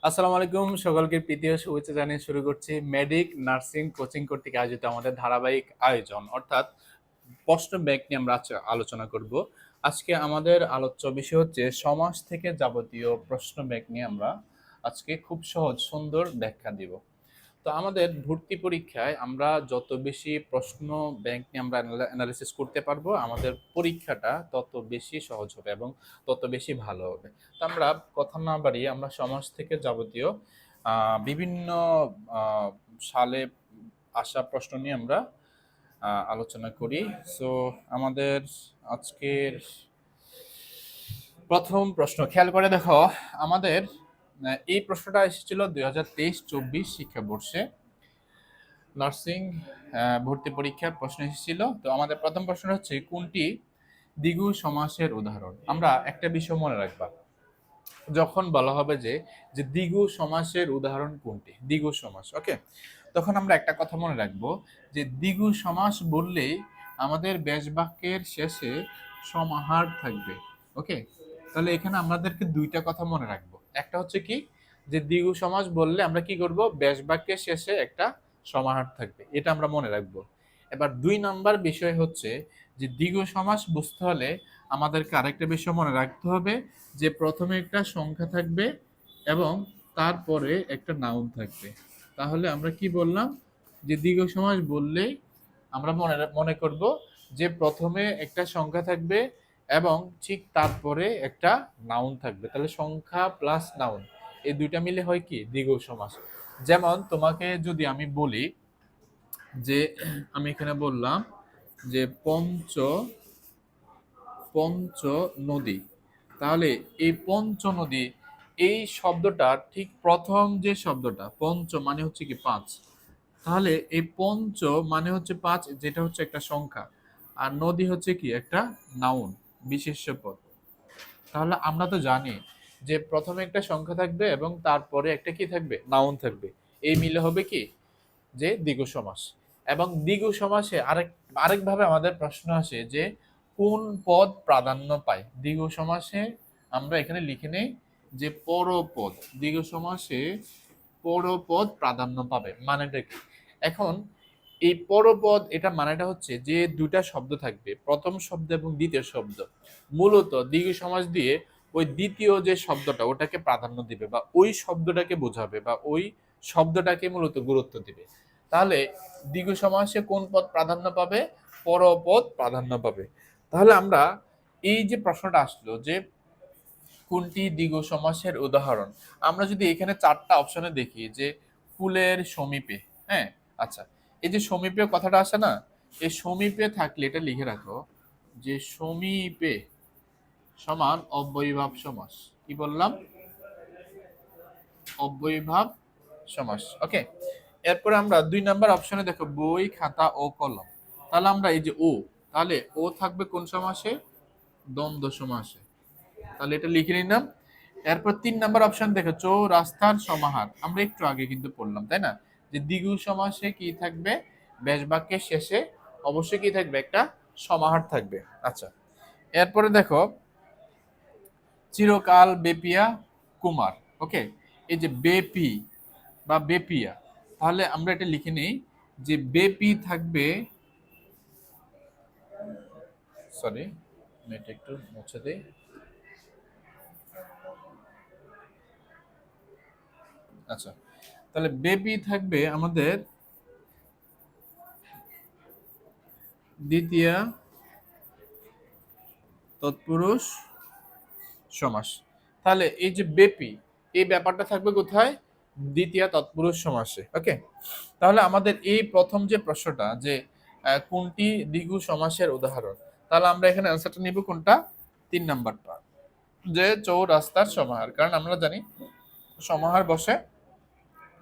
আসসালামু আলাইকুম, সকলকে প্রীতি ও শুভেচ্ছা জানিয়ে শুরু করছি মেডিক নার্সিং কোচিং কর্তৃক আয়োজিত আমাদের ধারাবাহিক আয়োজন অর্থাৎ প্রশ্ন ব্যাংক নিয়ে আমরা আলোচনা করব। আজকে আমাদের আলোচ্য বিষয় হচ্ছে সমাজ থেকে যাবতীয় প্রশ্ন ব্যাংক নিয়ে আমরা আজকে খুব সহজ সুন্দর ব্যাখ্যা দিব। তো আমাদের ভর্তি পরীক্ষায় আমরা যত বেশি প্রশ্ন ব্যাংক নিয়ে আমরা অ্যানালিসিস করতে পারবো, আমাদের পরীক্ষাটা তত বেশি সহজ হবে এবং তত বেশি ভালো হবে। তো আমরা কথা না বাড়িয়ে আমরা সমাজ থেকে যাবতীয় বিভিন্ন আহ, সালে আসা প্রশ্ন নিয়ে আমরা আলোচনা করি। সো আমাদের আজকের প্রথম প্রশ্ন খেয়াল করে দেখো। আমাদের এই প্রশ্নটা এসেছিল 2023-24 শিক্ষাবর্ষে নার্সিং ভর্তি পরীক্ষার প্রশ্ন এসেছিল। তো আমাদের প্রথম প্রশ্ন হচ্ছে, কোনটি দ্বিগু সমাসের উদাহরণ? আমরা একটা বিষয় মনে রাখবা, যখন বলা হবে যে যে দ্বিগু সমাসের উদাহরণ কোনটি, দ্বিগু সমাস, ওকে, তখন আমরা একটা কথা মনে রাখবো যে দ্বিগু সমাস বললেই আমাদের ব্যাস বাক্যের শেষে সমাহার থাকবে। ওকে, তাহলে এখানে আমাদেরকে দুইটা কথা মনে রাখবো। একটা হচ্ছে কি, যে দ্বিগু সমাস বললে আমরা কি করব, ব্যাস বাক্যের শেষে একটা সমাহার থাকবে, এটা আমরা মনে রাখবো। এবার 2 নাম্বার বিষয় হচ্ছে যে দ্বিগু সমাস বুঝতে হলে আমাদেরকে আরেকটা বিষয় মনে রাখতে হবে, যে প্রথমে একটা সংখ্যা থাকবে এবং তারপরে একটা নাউন থাকবে। তাহলে আমরা কি বললাম, যে দ্বিগু সমাস বললেই আমরা মনে মনে করব যে প্রথমে একটা সংখ্যা থাকবে এবং ঠিক তারপরে একটা নাউন থাকবে। তাহলে সংখ্যা প্লাস নাউন এই দুইটা মিলে হয় কি দ্বিগু সমাস। যেমন তোমাকে যদি আমি বলি যে, আমি এখানে বললাম যে পঞ্চ নদী, তাহলে এই পঞ্চ নদী এই শব্দটা ঠিক প্রথম যে শব্দটা পঞ্চ মানে হচ্ছে কি পাঁচ, তাহলে এই পঞ্চ মানে হচ্ছে পাঁচ, যেটা হচ্ছে একটা সংখ্যা, আর নদী হচ্ছে কি একটা নাউন, বিশেষ্য পদ। তাহলে আমরা তো জানি যে প্রথমে একটা সংখ্যা থাকবে এবং তারপরে একটা কি থাকবে, নাউন থাকবে, এই মিলে হবে কি যে দ্বিগু সমাস। এবং দ্বিগু সমাসে আরেকভাবে আমাদের প্রশ্ন আসে যে কোন পদ প্রাধান্য পায় দ্বিগু সমাসে। আমরা এখানে লিখে নেই যে পরপদ, দ্বিগু সমাসে পরপদ প্রাধান্য পাবে, মানেটা কি? এখন এই পরপদ এটা মানেটা হচ্ছে যে দুটা শব্দ থাকবে, প্রথম শব্দ এবং দ্বিতীয় শব্দ, মূলত দ্বিগু সমাস দিয়ে ওই দ্বিতীয় যে শব্দটা ওটাকে প্রাধান্য দিবে বা ওই শব্দটাকে বোঝাবে বা ওই শব্দটাকে মূলত গুরুত্ব দিবে। তাহলে দ্বিগু সমাসে কোন পদ প্রাধান্য পাবে? পরপদ প্রাধান্য পাবে। তাহলে আমরা এই যে প্রশ্নটা আসলো যে কোনটি দ্বিগু সমাসের উদাহরণ, আমরা যদি এখানে 4টা অপশনে দেখি যে কুলের সমীপে, হ্যাঁ, আচ্ছা, এই যে সমীপে কথাটা আসে না, এই সমীপে থাকলে এটা লিখে রাখো যে সমীপে সমান অব্যয়ীভাব সমাস। কি বললাম? অব্যয়ীভাব সমাস, ওকে। এরপরে আমরা 2 নাম্বার অপশনে দেখো বই খাতা ও কলম, তাহলে আমরা এই যে ও, তাহলে ও থাকবে কোন সমাসে? দ্বন্দ্ব সমাসে, তাহলে এটা লিখে নিলাম। এরপর 3 নাম্বার অপশন দেখো চৌরাস্তার সমাহার, আমরা একটু আগে কিন্তু পড়লাম তাই না, যে দ্বিগু সমাসে কি থাকবে, ব্যাস বাক্যের শেষে অবশ্যই কি থাকবে, একটা সমাহার থাকবে। আচ্ছা, এরপরে দেখো চিরকাল বেপিয়া কুমার, ওকে, এই যে বেপি বা বেপিয়া, তাহলে আমরা এটা লিখে নেই যে বেপি থাকবে, সরি আমি এটা একটু মুছে দিই। আচ্ছা, তাহলে বেপি থাকবে আমাদের দ্বিতীয়া তৎপুরুষ সমাস। তাহলে এই যে বেপি, এই ব্যাপারটা থাকবে কোথায়? দ্বিতীয়া তৎপুরুষ সমাসে, ওকে। তাহলে আমাদের এই প্রথম যে প্রশ্নটা যে কোনটি দ্বিগু সমাসের উদাহরণ, তাহলে আমরা এখানে অ্যান্সারটা নিব কোনটা? 3 নাম্বারটা, যে চৌরাস্তার সমাহার, কারণ আমরা জানি সমাহার বসে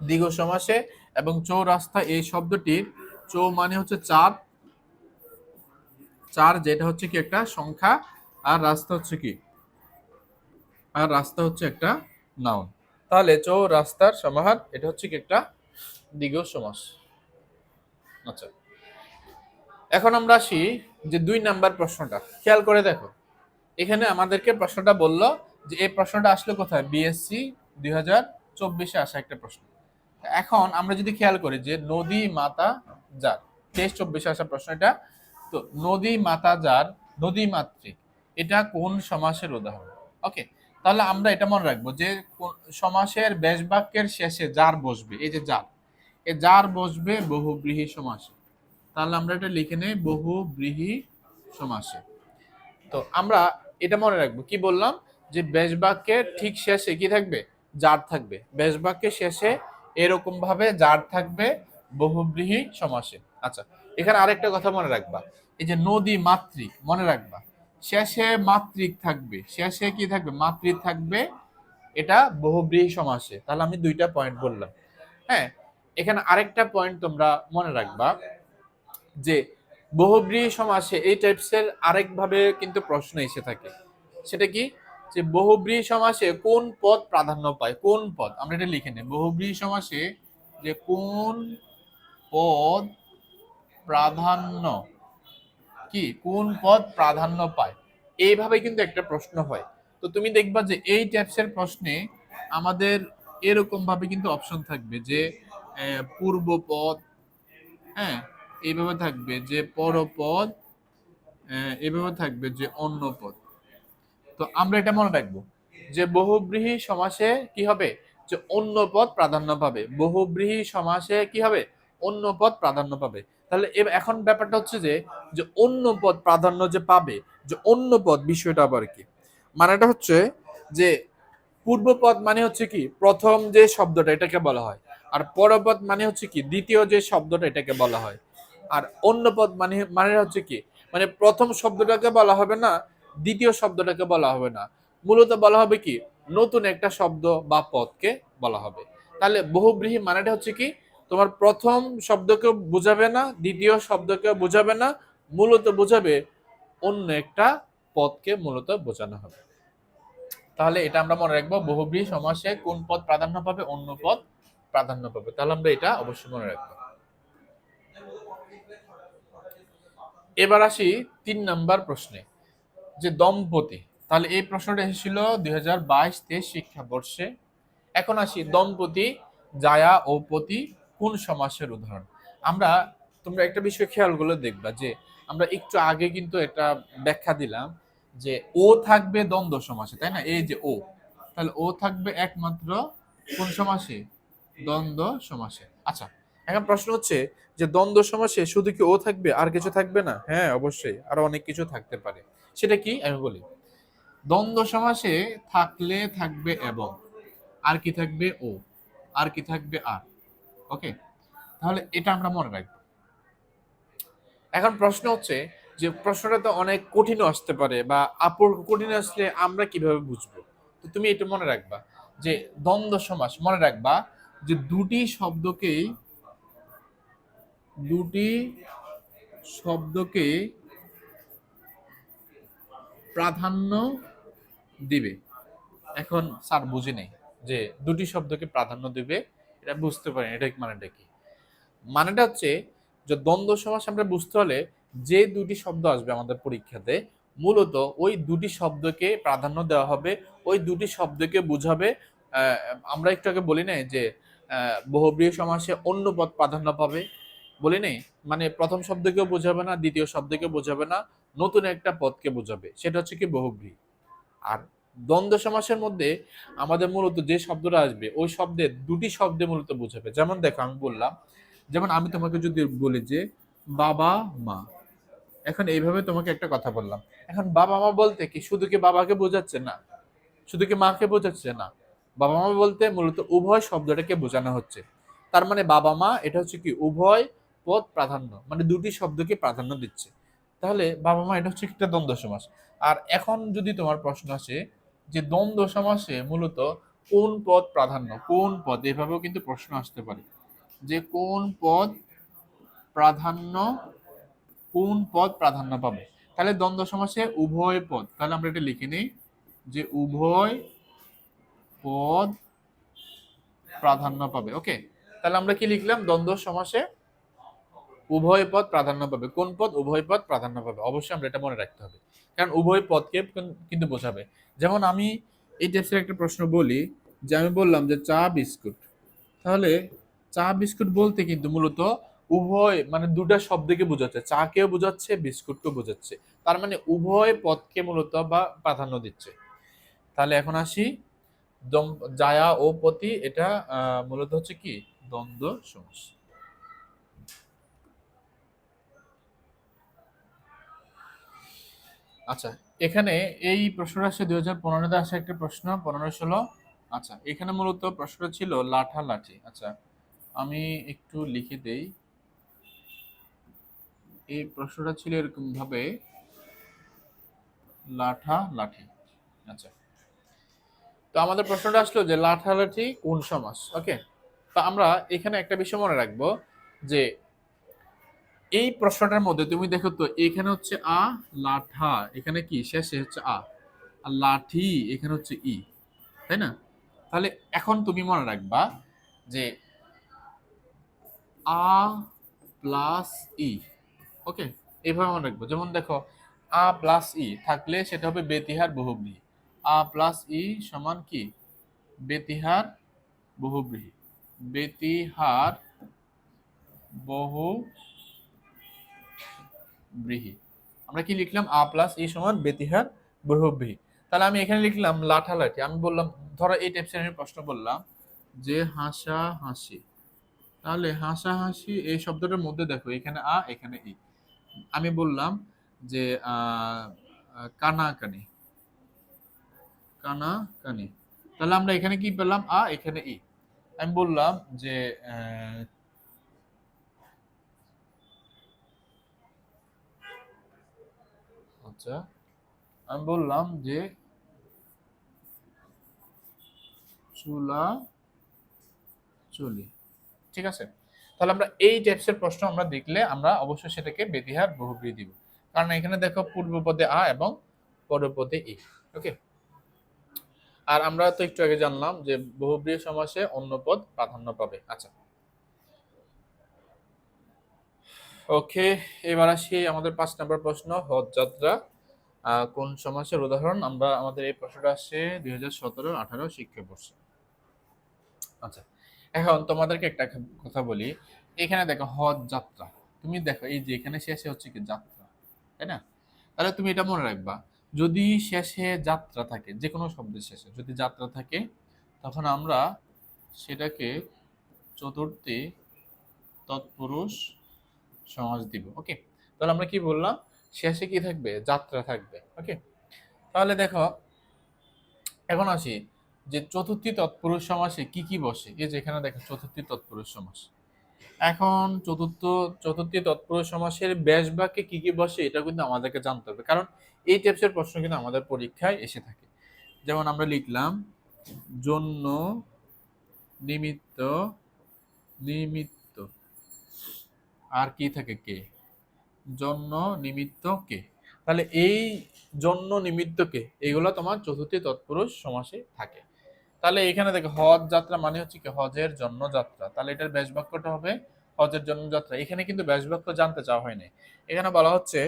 দ্বিগু সমাসে এবং চৌরাস্তা এই শব্দটির চৌ মানে হচ্ছে চার, চার যেটা হচ্ছে কি একটা সংখ্যা, আর রাস্তা হচ্ছে কি, আর রাস্তা হচ্ছে একটা নাউন। তাহলে চৌরাস্তার সমাহার এটা হচ্ছে কি একটা দ্বিগু সমাস। আচ্ছা, এখন আমরা আসি যে 2 নাম্বার প্রশ্নটা, খেয়াল করে দেখো। এখানে আমাদেরকে প্রশ্নটা বলল যে এই প্রশ্নটা আসলো কোথায়, বিএসসি 24-এ আসা একটা প্রশ্ন। এখন আমরা যদি খেয়াল করি যে নদী মাতা যার, 23-24-এ আসা প্রশ্ন এটা। তো নদী মাতা যার, নদী মাতৃক, এটা কোন সমাসের উদাহরণ? ওকে, তাহলে আমরা এটা মনে রাখবো যে সমাসের বেশ বাক্যের শেষে যার বসবে, এই যে যার, এ যার বসবে বহুব্রীহি সমাসে। তাহলে আমরা এটা লিখে নেই বহুব্রীহি সমাসে। তো আমরা এটা মনে রাখবো, কি বললাম, যে বেশ বাক্যের ঠিক শেষে কি থাকবে, যার থাকবে। বেশ বাক্যের শেষে এরকম ভাবে যার থাকবে বহুব্রীহি সমাসে। আচ্ছা, এখানে আরেকটা কথা মনে রাখবা, এই যে নদী মাতৃক, মনে রাখবা শেষে মাতৃক থাকবে, শেষে কি থাকবে, মাতৃক থাকবে, এটা বহুব্রীহি সমাসে। তাহলে আমি দুইটা পয়েন্ট বললাম। হ্যাঁ, এখানে আরেকটা পয়েন্ট তোমরা মনে রাখবা যে বহুব্রীহি সমাসে এই টাইপসের আরেকভাবে কিন্তু প্রশ্ন এসে থাকে। সেটা কি, যে বহুব্রীহি সমাসে কোন পদ প্রাধান্য পায়, কোন পদ, আমরা এটা লিখে নেই, বহুব্রীহি সমাসে যে কোন পদ প্রাধান্য, কি কোন পদ প্রাধান্য পায়, এইভাবে কিন্তু একটা প্রশ্ন হয়। তো তুমি দেখবা যে এই টাইপসের প্রশ্নে আমাদের এরকম ভাবে কিন্তু অপশন থাকবে যে পূর্বপদ, হ্যাঁ, এইভাবে থাকবে যে পরপদ, এভাবে থাকবে যে অন্য পদ। তো আমরা এটা মনে রাখবো যে বহুব্রীহি সমাসে কি হবে, যে অন্য পদ প্রাধান্য পাবে। বহুব্রীহি সমাসে কি হবে, অন্য পদ প্রাধান্য পাবে। তাহলে এখন ব্যাপারটা হচ্ছে যে যে অন্য পদ প্রাধান্য যে পাবে, যে অন্য পদ বিষয়টা আবার কি, মানেটা হচ্ছে যে পূর্বপদ মানে হচ্ছে কি প্রথম যে শব্দটা, এটাকে বলা হয়। আর পরপদ মানে হচ্ছে কি দ্বিতীয় যে শব্দটা, এটাকে বলা হয়। আর অন্য পদ মানে মানে হচ্ছে কি, মানে প্রথম শব্দটাকে বলা হবে না, দ্বিতীয় শব্দটাকে বলা হবে না, মূলত বলা হবে কি নতুন একটা শব্দ বা পদকে বলা হবে। তাহলে বহুব্রীহি মানেটা হচ্ছে কি, তোমার প্রথম শব্দকেও বোঝাবে না, দ্বিতীয় শব্দকেও বোঝাবে না, মূলত বোঝাবে অন্য একটা পদকে মূলত বোঝানো হবে। তাহলে এটা আমরা মনে রাখবো, বহুব্রীহি সমাসে কোন পদ প্রাধান্য পাবে, অন্য পদ প্রাধান্য পাবে। তাহলে আমরা এটা অবশ্যই মনে রাখবো। এবার আসি 3 নাম্বার প্রশ্নে, যে দম্পতি। তাহলে এই প্রশ্নটা এসেছিল 2022-23 শিক্ষাবর্ষে। এখন আসি দম্পতি, জায়া ও পতি কোন সমাসের উদাহরণ। আমরা, তোমরা একটা বিষয় খেয়াল করলে দেখবা যে আমরা একটু আগে কিন্তু এটা ব্যাখ্যা দিলাম যে ও থাকবে দ্বন্দ্ব সমাসে, তাই না, এই যে ও, তাহলে ও থাকবে একমাত্র কোন সমাসে, দ্বন্দ্ব সমাসে। আচ্ছা, এখন প্রশ্ন হচ্ছে যে দ্বন্দ্ব সমাসে শুধু কি ও থাকবে, আর কিছু থাকবে না? হ্যাঁ, অবশ্যই আরো অনেক কিছু থাকতে পারে। সেটা কি আমি বলি, দ্বন্দ্ব সমাসে থাকলে থাকবে এবং, আর কি থাকবে ও, আর কি থাকবে আর। ওকে, তাহলে এটা আমরা মনে রাখবো। এখন প্রশ্ন হচ্ছে যে প্রশ্নটা তো অনেক কঠিন আসতে পারে, বা কঠিন আসলে আমরা কিভাবে বুঝবো। তো তুমি এটা মনে রাখবা যে দ্বন্দ্ব সমাস, মনে রাখবা যে দুটি শব্দকে প্রাধান্য দিবে। এখন স্যার বুঝি নেই যে দুটি শব্দকে প্রাধান্য দিবে, এটা বুঝতে পারি এটা মানেটা কি। মানেটা হচ্ছে যে দ্বন্দ্ব সমাস আমরা বুঝতে হলে যে দুটি শব্দ আসবে আমাদের পরীক্ষাতে, মূলত ওই দুটি শব্দকে প্রাধান্য দেওয়া হবে, ওই দুটি শব্দকে বুঝাবে। আহ, আমরা একটু আগে বলি নাই যে বহুব্রীহি সমাসে অন্য পদ প্রাধান্য পাবে, বলি নাই, মানে প্রথম শব্দকেও বোঝাবে না, দ্বিতীয় শব্দকে বোঝাবে না, নতুন একটা পদকে বোঝাবে, সেটা হচ্ছে কি বহুব্রীহি। আর দ্বন্দ্ব সমাসের মধ্যে আমাদের মূলত যে শব্দটা আসবে, ওই শব্দের দুটি শব্দে মূলত বোঝাবে। যেমন দেখো আমি বললাম, যেমন আমি তোমাকে যদি বলি যে বাবা মা, এখন এইভাবে তোমাকে একটা কথা বললাম, এখন বাবা মা বলতে কি শুধু কি বাবাকে বোঝাচ্ছে না, শুধু কি মাকে বোঝাচ্ছে না, বাবা মা বলতে মূলত উভয় শব্দটাকে বোঝানো হচ্ছে। তার মানে বাবা মা এটা হচ্ছে কি উভয় পদ প্রাধান্য, মানে দুটি শব্দকে প্রাধান্য দিচ্ছে। তাহলে বাবা মা এটা হচ্ছে একটা দ্বন্দ্ব সমাস। আর এখন যদি তোমার প্রশ্ন আসে যে দ্বন্দ্ব সমাসে মূলত কোন পদ প্রাধান্য, কোন পদ, এভাবেও কিন্তু প্রশ্ন আসতে পারে যে কোন পদ প্রাধান্য, কোন পদ প্রাধান্য পাবে। তাহলে দ্বন্দ্ব সমাসে উভয় পদ, তাহলে আমরা এটা লিখে নিই যে উভয় পদ প্রাধান্য পাবে। ওকে, তাহলে আমরা কি লিখলাম, দ্বন্দ্ব সমাসে উভয় পদ প্রাধান্য পাবে। কোন পদ, উভয় পদ প্রাধান্য পাবে। অবশ্যই আমরা এটা মনে রাখতে হবে, কারণ উভয় পদকে কিন্তু বোঝাবে। যেমন আমি এই টাইপসের একটা প্রশ্ন বলি যে আমি বললাম যে চা বিস্কুট, তাহলে চা বিস্কুট বলতে কিন্তু মূলত উভয় মানে দুটা শব্দকে বোঝাচ্ছে, চাকেও বোঝাচ্ছে বিস্কুটকেও বোঝাচ্ছে। তার মানে উভয় পদকে মূলত বা প্রাধান্য দিচ্ছে। তাহলে এখন আসি জায়া ও পতি, এটা মূলত হচ্ছে কি দ্বন্দ্ব সমাস। আচ্ছা, এখানে এই প্রশ্নটা আসছে 2015-তে আসা একটা প্রশ্ন, 15-16। আচ্ছা, এখানে মূলত প্রশ্নটা ছিল লাঠা লাঠি। আচ্ছা, আমি একটু লিখে দেই। এই প্রশ্নটা ছিল এরকম ভাবে, লাঠা লাঠি। আচ্ছা, তো আমাদের প্রশ্নটা আসলো যে লাঠা লাঠি কোন সমাস। ওকে, তো আমরা এখানে একটা বিষয় মনে রাখবো যে এই প্রশ্নটার মধ্যে তুমি দেখো তো এখানে হচ্ছে আ, লাঠা এখানে কি শেষে হচ্ছে আ, আর লাঠি এখানে হচ্ছে ই, তাই না? তাহলে এখন তুমি মনে রাখবা যে আ প্লাস ই। ওকে, এইভাবে মনে রাখবো। যেমন দেখো আ প্লাস ই থাকলে সেটা হবে বেতিহার বহুব্রীহি। আ প্লাস ই সমান কি বেতিহার বহুব্রীহি। বেতিহার বহুব্রীহি। আমরা কি লিখলাম? আ প্লাস ই সমান বেতিহার বহুব্রীহি। তাহলে আমি এখানে লিখলাম লাঠালাঠি। আমি বললাম ধরো এই টাইপসের আমি প্রশ্ন বললাম যে হাসা হাসি, তাহলে হাসাহাসি এই শব্দটার মধ্যে দেখো এখানে আ এখানে ই। আমি বললাম যে কানাকানি, কানাকানি, তাহলে আমরা এখানে কি পেলাম? আ এখানে ই। আমি বললাম যে আচ্ছা, আমি বললাম যে চুলা চুলি। ঠিক আছে, তাহলে আমরা এই টাইপসের প্রশ্ন আমরা দেখলে আমরা অবশ্যই সেটাকে বেতিহার বহুব্রীহি দিব, কারণ এখানে দেখো পূর্ব পদে আ এবং পরের পদে ই। ওকে, আর আমরা তো একটু আগে জানলাম যে বহুব্রীহি সমাসে অন্য পদ প্রাধান্য পাবে। আচ্ছা, ওকে, এবার আসি আমাদের 5 নম্বর প্রশ্ন, হজযাত্রা কোন সমাসের উদাহরণ। আমরা আমাদের এই প্রশ্নটা আসছে 2017-18 শিক্ষাবর্ষে। আচ্ছা, এখন তোমাদেরকে একটা কথা বলি। এখানে দেখো হজ যাত্রা, তুমি দেখো এই যে এখানে শেষে হচ্ছে কি যাত্রা, তাই না? তাহলে তুমি এটা মনে রাখবা, যদি শেষে যাত্রা থাকে, যে কোনো শব্দের শেষে যদি যাত্রা থাকে, তখন আমরা সেটাকে চতুর্থী তৎপুরুষ সমাস দিব। ওকে, তাহলে আমরা কি বললাম? শেষে কি থাকবে? যাত্রা থাকবে। ওকে, তাহলে দেখো এখন আসি যে চতুর্থী তৎপুরুষ সমাসে কি কি বসে। এই যে এখানে দেখো চতুর্থী তৎপুরুষ সমাস। এখন চতুর্থী তৎপুরুষ সমাসের ব্যাস বাক্যে কি কি বসে এটা কিন্তু আমাদেরকে জানতে হবে, কারণ এই টাইপসের প্রশ্ন কিন্তু আমাদের পরীক্ষায় এসে থাকে। যেমন আমরা লিখলাম জন্য, নিমিত্ত, নিমিত্ত, আর কি থাকে? কে। জন্য, নিমিত্ত, কে। তাহলে এই জন্য, নিমিত্ত, কে এগুলো তোমার চতুর্থী তৎপুরুষ সমাসে থাকে। তাহলে এখানে দেখো হজ যাত্রা মানে হচ্ছে কি হজের জন্য যাত্রা, তাহলে এটার ব্যাস বাক্যটা হবে হজের জন্য যাত্রা। এখানে কিন্তু ব্যাস বাক্য জানতে চাওয়া হয়নি, এখানে বলা হচ্ছে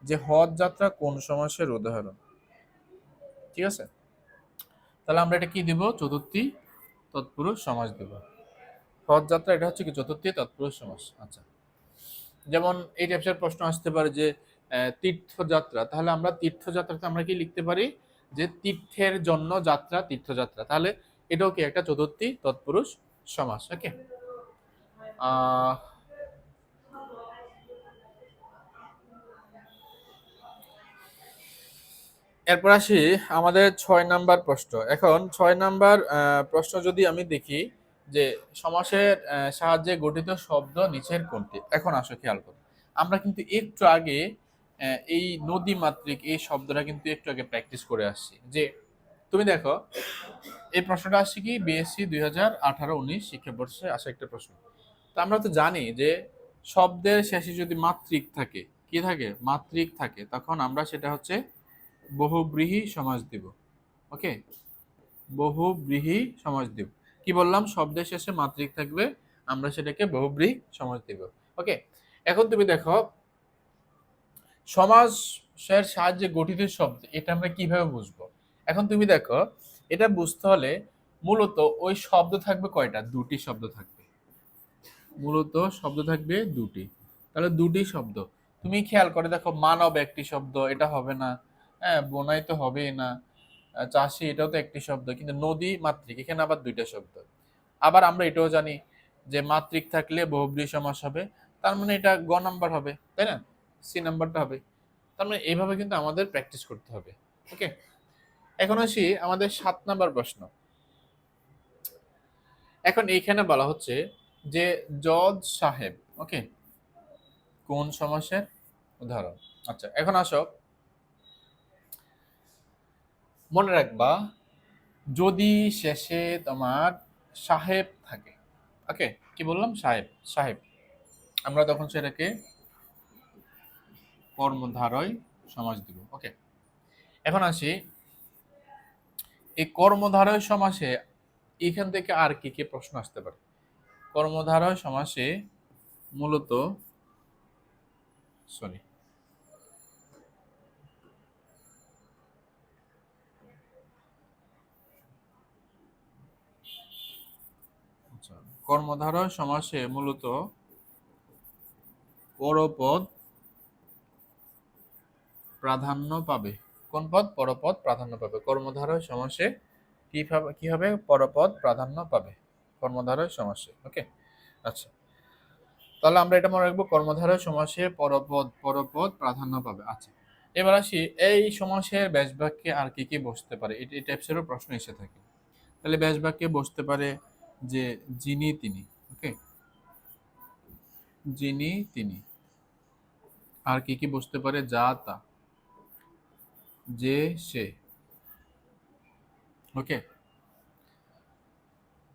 যে হজ যাত্রা কোন সমাসের উদাহরণ। ঠিক আছে, তাহলে আমরা এটা কি দিব? চতুর্থী তৎপুরুষ সমাস দেব। হজ যাত্রা এটা হচ্ছে কি চতুর্থী তৎপুরুষ সমাস। আচ্ছা, যেমন এই টাইপের প্রশ্ন আসতে পারে যে তীর্থযাত্রা, তাহলে আমরা তীর্থযাত্রাতে আমরা কি লিখতে পারি? যে তীর্থের জন্য যাত্রা, তীর্থযাত্রা, তাহলে এটাও কি একটা চতুর্থী তৎপুরুষ সমাস। ওকে, আহ এরপর আসি আমাদের 6 নাম্বার প্রশ্ন। এখন 6 নাম্বার প্রশ্ন যদি আমি দেখি যে সমাসের সাহায্যে গঠিত শব্দ নিচের কোনটি। এখন আসো খেয়াল করো, আমরা কিন্তু একটু আগে এই নদী মাতৃক এই শব্দটা কিন্তু একটু আগে প্র্যাকটিস করে আসছি। যে তুমি দেখো এই প্রশ্নটা আসছে কি বিএসসি 2018-19 শিক্ষাবর্ষে আসা একটা প্রশ্ন। তো আমরা তো জানি যে শব্দের শেষে যদি মাতৃক থাকে, কি থাকে? মাতৃক থাকে, তখন আমরা সেটা হচ্ছে বহুব্রীহি সমাস দিব। ওকে, বহুব্রীহি সমাস দিব। কি বললাম? শব্দের শেষে মাতৃক থাকবে, আমরা সেটাকে বহুব্রীহি সমাস দিব। ওকে, এখন তুমি দেখো সমাসের সাহায্যে গঠিত শব্দ এটা আমরা কিভাবে বুঝবো? এখন তুমি দেখো এটা বুঝতে হলে মূলত ওই শব্দ থাকবে কয়টা? দুটি শব্দ থাকবে। মূলত শব্দ থাকবে দুটি। তাহলে দুটি শব্দ। তুমি খেয়াল করে দেখো, মানব একটি শব্দ, এটা হবে না। হ্যাঁ, বোনাই তো হবেই না। চাষি, এটাও তো একটি শব্দ, কিন্তু নদী মাতৃক, এখানে আবার দুইটা শব্দ। আবার আমরা এটাও জানি যে মাতৃক থাকলে বহুব্রীহি সমাস হবে, তার মানে এটা গ নাম্বার হবে, তাই না? সি নাম্বারটা হবে। তার মানে এইভাবে কিন্তু আমাদের প্র্যাকটিস করতে হবে। ওকে, এখন আসি আমাদের 7 নাম্বার প্রশ্ন। এখন এইখানে বলা হচ্ছে যে জজ সাহেব, ওকে, কোন সমাসের উদাহরণ? আচ্ছা, এখন আসো, মনে রাখবা যদি শেষে তোমার সাহেব থাকে, ওকে, কি বললাম? সাহেব, সাহেব, আমরা তখন সেটাকে কর্মধারয় সমাস দিব। ওকে, এখন আসি এই কর্মধারয় সমাসে এখান থেকে আর কি কি প্রশ্ন আসতে পারে? কর্মধারয় সমাসে মূলত, সরি, আচ্ছা, কর্মধারয় সমাসে মূলত পরপদ প্রাধান্য পাবে। কোন পদ? পরপদ প্রাধান্য পাবে। কর্মধারয় সমাসে কি হবে? পরপদ প্রাধান্য পাবে কর্মধারয় সমাসে। ওকে, আচ্ছা, তাহলে আমরা এটা মনে রাখবো, কর্মধারয় সমাসে পরপদ প্রাধান্য পাবে। আচ্ছা, এবার আসি এই সমাসের ব্যাস বাক্যে আর কি কি বসতে পারে, এই টাইপসেরও প্রশ্ন এসে থাকে। তাহলে ব্যাস বাক্যে বসতে পারে যে যিনি তিনি, ওকে, যিনি তিনি। আর কি কি বসতে পারে? যা তা, যে সে। ওকে,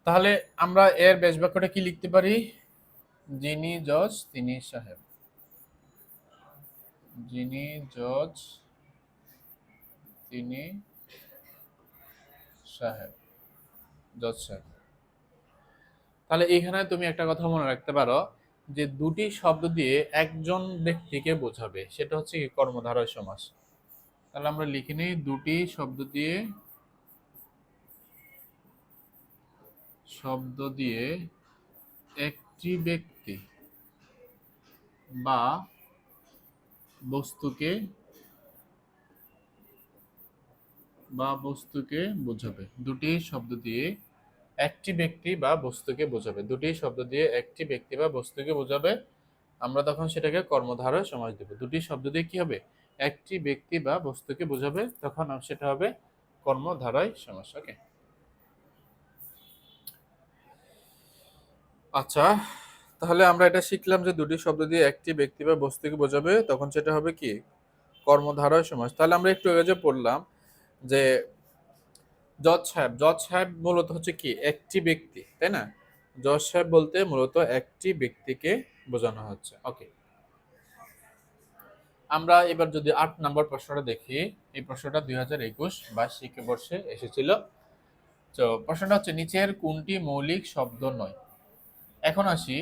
তাহলে আমরা এর ব্যাস বাক্যটা কি লিখতে পারি? যিনি জজ তিনি সাহেব, যিনি জজ তিনি সাহেব, জজ সাহেব। তাহলে এখানে তুমি একটা কথা মনে রাখতে পারো যে দুটি শব্দ দিয়ে একজন ব্যক্তিকে বোঝাবে, সেটা হচ্ছে কি? কর্মধারয় সমাস। তাহলে আমরা লিখে নিই, দুটি শব্দ দিয়ে একটি ব্যক্তি বা বস্তুকে বোঝাবে। দুটি শব্দ দিয়ে একটি ব্যক্তি বা বস্তুকে বোঝাবে। দুটি শব্দ দিয়ে একটি ব্যক্তি বা বস্তুকে বোঝাবে, আমরা তখন সেটাকে কর্মধারয় সমাস দেব। দুটি শব্দ দিয়ে কি হবে? একটি ব্যক্তি বা বস্তুকে বোঝাবে, তখন সেটা হবে কর্মধারয় সমাস। ওকে, আচ্ছা, তাহলে আমরা এটা শিখলাম যে দুটি শব্দ দিয়ে একটি ব্যক্তি বা বস্তুকে বোঝাবে, তখন সেটা হবে কি? কর্মধারয় সমাস। তাহলে আমরা একটু আগে যে পড়লাম যে জজ সাহেব, জজ সাহেব মূলত হচ্ছে কি? একটি ব্যক্তি, তাই না? জজ সাহেব বলতে মূলত একটি ব্যক্তিকে বোঝানো হচ্ছে। ওকে, আমরা এবার যদি 8 নম্বর প্রশ্নটা দেখি, এই প্রশ্নটা 2021-22 শিক্ষাবর্ষে এসেছিল। তো প্রশ্নটা হচ্ছে, নিচের কোনটি মৌলিক শব্দ নয়? এখন আসি,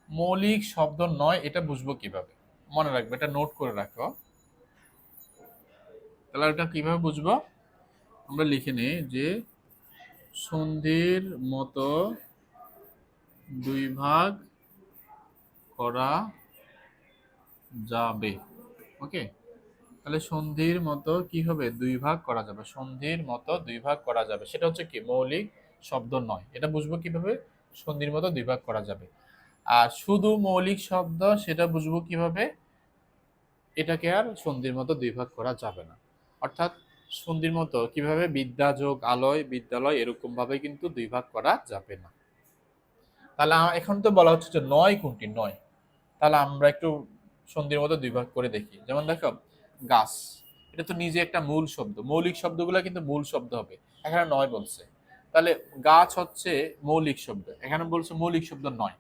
মৌলিক শব্দ নয় এটা বুঝবো কিভাবে? মনে রাখবে, এটা নোট করে রাখো। তাহলে এটা কিভাবে বুঝবো? আমরা লিখে নিই যে সন্ধির মতো দুই ভাগ করা যাবে। ওকে, তাহলে সন্ধির মতো কি হবে? দুই ভাগ করা যাবে। সন্ধির মতো দুই ভাগ করা যাবে, সেটা হচ্ছে কি? মৌলিক শব্দ নয়। এটা বুঝবো কিভাবে? সন্ধির মতো দুই ভাগ করা যাবে। আর শুধু মৌলিক শব্দ, সেটা বুঝবো কিভাবে? এটাকে আর সন্ধির মতো দুই ভাগ করা যাবে না। অর্থাৎ সন্ধির মতো কিভাবে? বিদ্যা যোগ আলয়, বিদ্যালয়, এরকম ভাবে কিন্তু দুই ভাগ করা যাবে না। তাহলে এখন তো বলা হচ্ছে যে নয় কোনটি? নয়। তাহলে আমরা একটু সন্ধির মতো দুই ভাগ করে দেখি। যেমন দেখো, গাছ, এটা তো নিজে একটা মূল শব্দ। মৌলিক শব্দগুলো কিন্তু মূল শব্দ হবে। এখানে নয় বলছে, তাহলে গাছ হচ্ছে মৌলিক শব্দ, এখানে বলছে মৌলিক শব্দ নয়।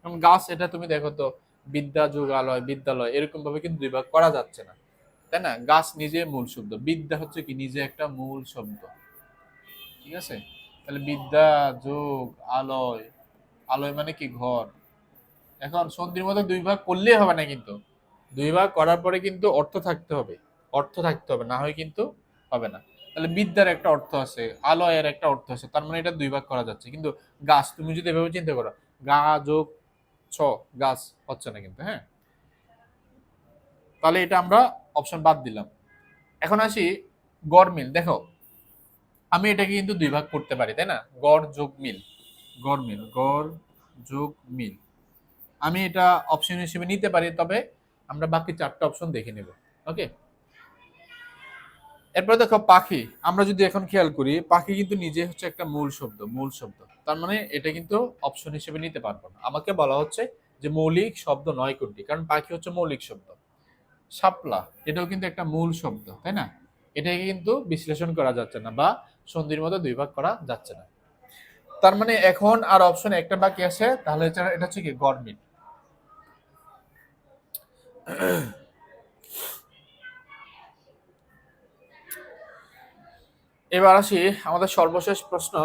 এবং গাছ, এটা তুমি দেখো তো, বিদ্যা যুগালয়, বিদ্যালয়, এরকম ভাবে কিন্তু দুই ভাগ করা যাচ্ছে না, তাই না? গাছ নিজে মূল শব্দ, বিদ্যা হচ্ছে কি? নিজে একটা মূল শব্দ। ঠিক আছে, তাহলে বিদ্যা যোগ আলয়, আলয় মানে কি? ঘর। এখন সন্ধির মধ্যে দুই ভাগ করলেই হবে না কিন্তু, দুই ভাগ করার পরে কিন্তু অর্থ থাকতে হবে, অর্থ থাকতে হবে, না হয় কিন্তু হবে না। তাহলে বিদ্যার একটা অর্থ আছে, আলয়ের একটা অর্থ আছে, তার মানে এটা দুই ভাগ করা যাচ্ছে। কিন্তু গাছ তুমি যদি এভাবে চিন্তা করো, গা যোগ ছ, গাছ হচ্ছে না কিন্তু। হ্যাঁ, তাহলে এটা আমরা অপশন বাদ দিলাম। এখন আসি গড় মিল। দেখো আমি এটাকে কিন্তু দুই ভাগ করতে পারি, তাই না? গড় যোগ মিল, গড় মিল, গড় যোগ মিল আমি এটা অপশন হিসেবে নিতে পারি, তবে আমরা বাকি চারটা অপশন দেখে নেব। ওকে, এরপরে দেখো পাখি। আমরা যদি এখন খেয়াল করি, পাখি কিন্তু নিজে হচ্ছে একটা মূল শব্দ, মূল শব্দ। তার মানে এটা কিন্তু অপশন হিসেবে নিতে পারবো না। আমাকে বলা হচ্ছে যে মৌলিক শব্দ নয় কোনটি, কারণ পাখি হচ্ছে মৌলিক শব্দ। শাপলা এটাও কিন্তু একটা মূল শব্দ, তাই না? এটাকে কিন্তু বিশ্লেষণ করা যাচ্ছে না বা সন্ধির মতো দুই ভাগ করা যাচ্ছে না। তার মানে এখন আর অপশন একটা বাকি আছে, তাহলে এটা হচ্ছে কি গরমিল। এবার আসি আমাদের সর্বশেষ প্রশ্ন।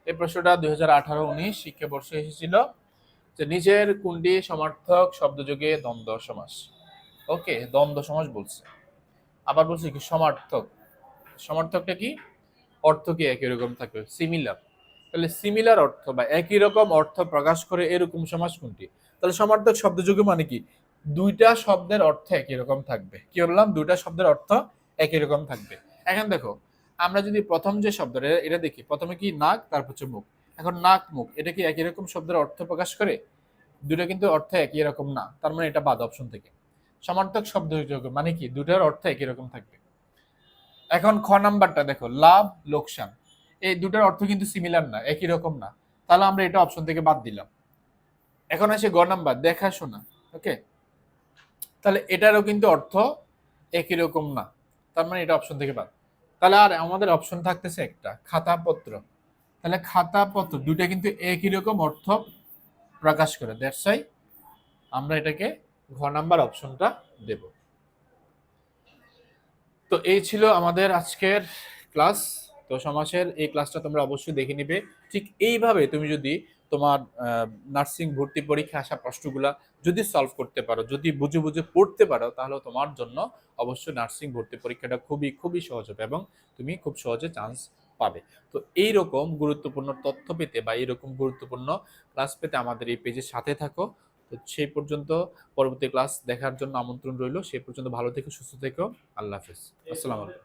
এই প্রশ্নটা 2018-19 শিক্ষাবর্ষে এসেছিল, যে নিচের কোনটি সমার্থক শব্দযোগে দ্বন্দ্ব সমাস। ওকে, দ্বন্দ্ব সমাস বলছে, আবার বলছে কি সমার্থক। সমার্থকটা কি, অর্থ কি একই রকম থাকবে, সিমিলার। তাহলে সিমিলার অর্থ বা একই রকম অর্থ প্রকাশ করে এরকম সমাস কোনটি? তাহলে সমার্থক শব্দযোগে মানে কি, দুইটা শব্দের অর্থ একই রকম থাকবে। কি বললাম, দুইটা শব্দের অর্থ একই রকম থাকবে। এখন দেখো আমরা যদি প্রথম যে শব্দটা এটা দেখি, প্রথমে কি নাক, তারপর হচ্ছে মুখ। এখন নাক মুখ এটা কি একই রকম শব্দের অর্থ প্রকাশ করে? দুটো কিন্তু অর্থ একই রকম না, তার মানে এটা বাদ অপশন থেকে। সমার্থক শব্দযোগে মানে কি, দুটার অর্থ একই রকম থাকবে। এখন খ নাম্বারটা দেখো, লাভ লোকসান, এই দুটার অর্থ কিন্তু সিমিলার না, একই রকম না, তাহলে আমরা এটা অপশন থেকে বাদ দিলাম। এখন আসে গ নাম্বার, দেখাশোনা। ওকে, তাহলে এটারও কিন্তু অর্থ একই রকম না, তার মানে এটা অপশন থেকে বাদ। তাহলে আর আমাদের অপশন থাকতেছে একটা, খাতাপত্র। তাহলে খাতাপত্র দুইটা কিন্তু একই রকম অর্থ প্রকাশ করে, দ্যাটস ওয়াই আমরা এটাকে ঘ নাম্বার অপশনটা দেব। তো এই ছিল আমাদের আজকের ক্লাস। তো সমাসের এই ক্লাসটা তোমরা অবশ্যই দেখে নিবে। ঠিক এইভাবে তুমি যদি তোমার নার্সিং ভর্তি পরীক্ষা আসা প্রশ্নগুলা যদি সলভ করতে পারো, যদি বুঝে বুঝে পড়তে পারো, তাহলে তোমার জন্য অবশ্যই নার্সিং ভর্তি পরীক্ষাটা খুবই খুবই সহজ হবে এবং তুমি খুব সহজে চান্স পাবে। তো এইরকম গুরুত্বপূর্ণ তথ্য পেতে বা এইরকম গুরুত্বপূর্ণ ক্লাস পেতে আমাদের এই পেজের সাথে থাকো। তো সেই পর্যন্ত পরবর্তী ক্লাস দেখার জন্য আমন্ত্রণ রইল। সেই পর্যন্ত ভালো থেকো, সুস্থ থেকো। আল্লাহ হাফেজ, আসসালামু আলাইকুম।